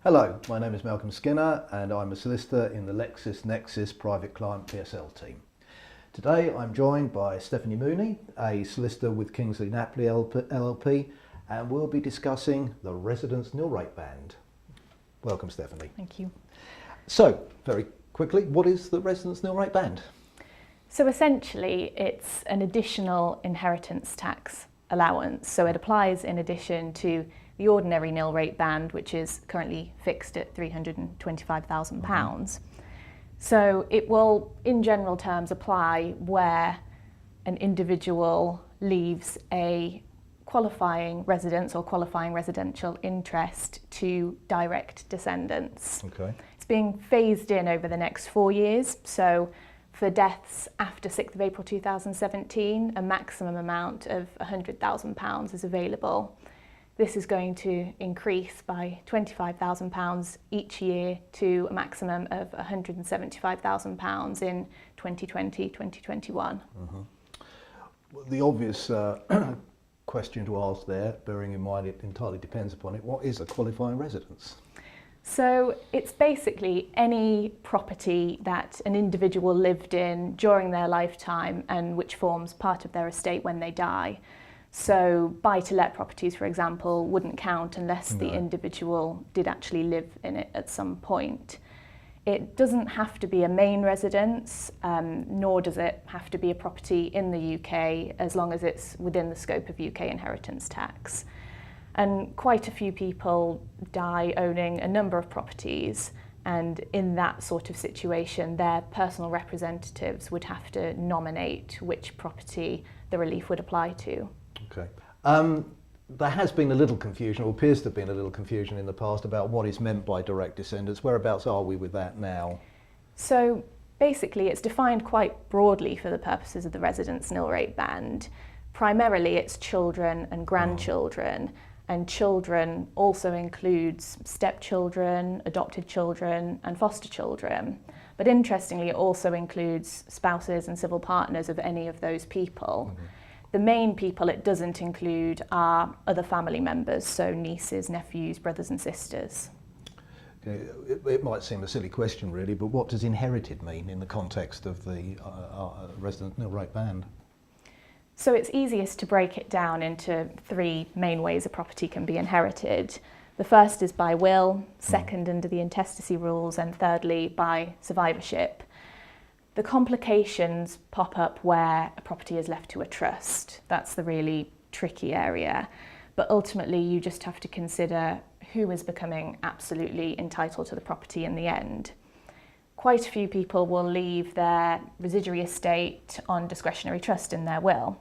Hello, my name is Malcolm Skinner and I'm a solicitor in the LexisNexis Private Client PSL team. Today I'm joined by Stephanie Mooney, a solicitor with Kingsley Napley LLP, and we'll be discussing the residence nil rate band. Welcome, Stephanie. Thank you. So, very quickly, what is the residence nil rate band? So essentially it's an additional inheritance tax allowance. So it applies in addition to the ordinary nil rate band, which is currently fixed at £325,000. So it will, in general terms, apply where an individual leaves a qualifying residence or qualifying residential interest to direct descendants. Okay. It's being phased in over the next 4 years. So for deaths after 6th of April 2017, a maximum amount of £100,000 is available. This is going to increase by £25,000 each year to a maximum of £175,000 in 2020-2021. The obvious question to ask there, bearing in mind it entirely depends upon it, what is a qualifying residence? So it's basically any property that an individual lived in during their lifetime and which forms part of their estate when they die. So buy-to-let properties, for example, wouldn't count unless the individual did actually live in it at some point. It doesn't have to be a main residence, nor does it have to be a property in the UK, as long as it's within the scope of UK inheritance tax. And quite a few people die owning a number of properties, and in that sort of situation their personal representatives would have to nominate which property the relief would apply to. Okay. There has been a little confusion, or appears to have been a little confusion in the past about what is meant by direct descendants. Whereabouts are we with that now? So basically it's defined quite broadly for the purposes of the residence nil rate band. Primarily it's children and grandchildren, and children also includes stepchildren, adopted children and foster children. But interestingly it also includes spouses and civil partners of any of those people. The main people it doesn't include are other family members, so nieces, nephews, brothers and sisters. Okay. It might seem a silly question really, but what does inherited mean in the context of the residence nil rate band? So it's easiest to break it down into 3 main ways a property can be inherited. The first is by will, second under the intestacy rules, and thirdly by survivorship. The complications pop up where a property is left to a trust. That's the really tricky area. But ultimately you just have to consider who is becoming absolutely entitled to the property in the end. Quite a few people will leave their residuary estate on discretionary trust in their will.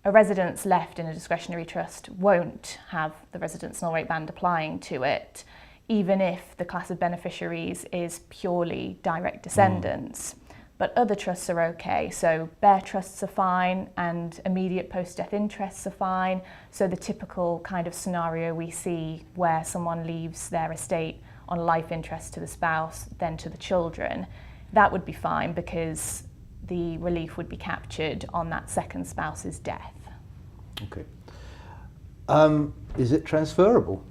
A residence left in a discretionary trust won't have the residence nil rate band applying to it, even if the class of beneficiaries is purely direct descendants. But other trusts are okay, so bare trusts are fine and immediate post-death interests are fine. So the typical kind of scenario we see where someone leaves their estate on life interest to the spouse, then to the children, that would be fine because the relief would be captured on that second spouse's death. Okay. Is it transferable?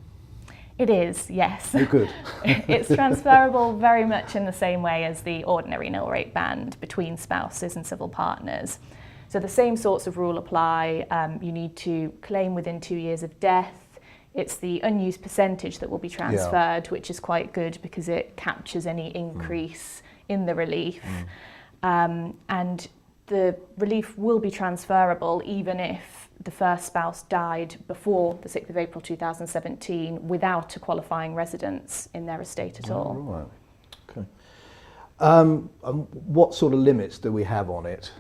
It is, yes. Oh, good. It's transferable very much in the same way as the ordinary nil rate band between spouses and civil partners. So the same sorts of rule apply. You need to claim within 2 years of death. It's the unused percentage that will be transferred, which is quite good because it captures any increase in the relief. And the relief will be transferable even if the first spouse died before the 6th of April 2017 without a qualifying residence in their estate at all. Right. Okay. What sort of limits do we have on it?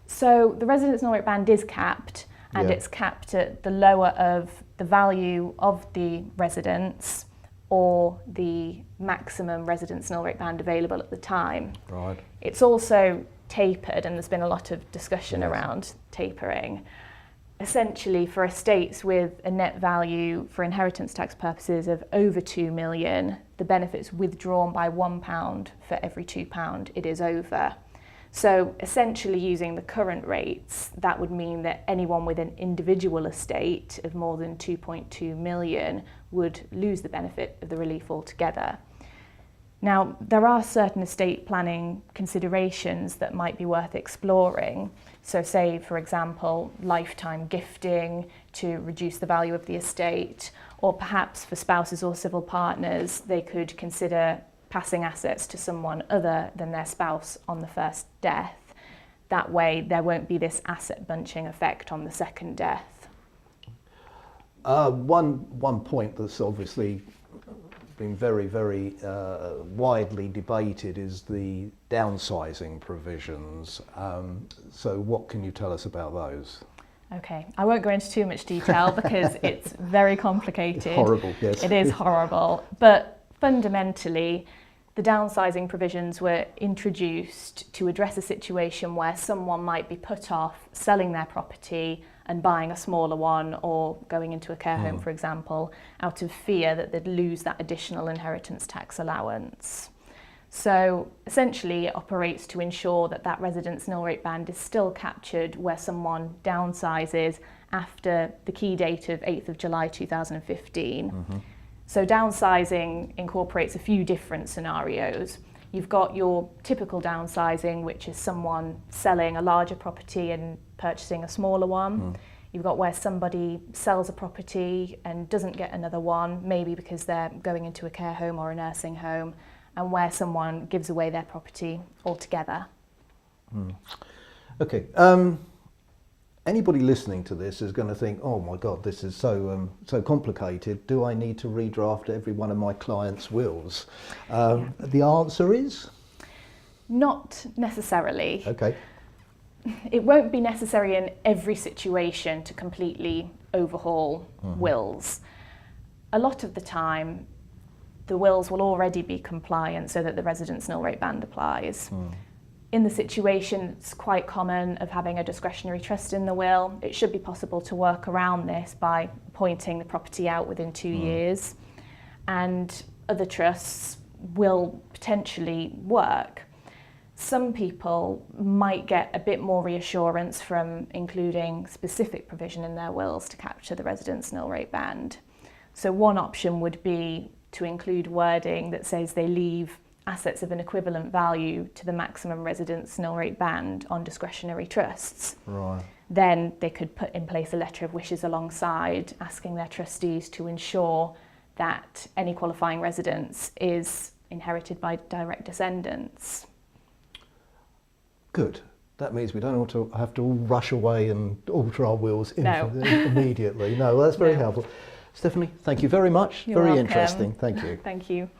So the residence nil rate band is capped, and it's capped at the lower of the value of the residence or the maximum residence nil rate band available at the time. Right. It's also tapered, and there's been a lot of discussion around tapering. Essentially, for estates with a net value for inheritance tax purposes of over 2 million, the benefit's withdrawn by £1 for every £2 it is over. So essentially using the current rates, that would mean that anyone with an individual estate of more than 2.2 million would lose the benefit of the relief altogether. Now, there are certain estate planning considerations that might be worth exploring. So say, for example, lifetime gifting to reduce the value of the estate, or perhaps for spouses or civil partners, they could consider passing assets to someone other than their spouse on the first death. That way, there won't be this asset bunching effect on the second death. One point that's obviously been very widely debated is the downsizing provisions. So what can you tell us about those? Okay, I won't go into too much detail because it's very complicated. It's horrible, yes. It is horrible, but fundamentally, the downsizing provisions were introduced to address a situation where someone might be put off selling their property and buying a smaller one, or going into a care home, for example, out of fear that they'd lose that additional inheritance tax allowance. So essentially it operates to ensure that that residence nil rate band is still captured where someone downsizes after the key date of 8th of July 2015. So downsizing incorporates a few different scenarios. You've got your typical downsizing, which is someone selling a larger property and purchasing a smaller one. You've got where somebody sells a property and doesn't get another one, maybe because they're going into a care home or a nursing home, and where someone gives away their property altogether. Okay. Anybody listening to this is going to think, oh my God, this is so complicated. Do I need to redraft every one of my clients' wills? The answer is? Not necessarily. Okay. It won't be necessary in every situation to completely overhaul wills. A lot of the time, the wills will already be compliant so that the residence nil rate band applies. In the situation, it's quite common of having a discretionary trust in the will. It should be possible to work around this by appointing the property out within 2 years. And other trusts will potentially work. Some people might get a bit more reassurance from including specific provision in their wills to capture the residence nil rate band. So one option would be to include wording that says they leave assets of an equivalent value to the maximum residence nil rate band on discretionary trusts. Right. Then they could put in place a letter of wishes alongside, asking their trustees to ensure that any qualifying residence is inherited by direct descendants. Good. That means we don't have to all rush away and alter our wills No. immediately. No, that's very helpful. Stephanie, thank you very much. You're very welcome. interesting. Thank you. Thank you.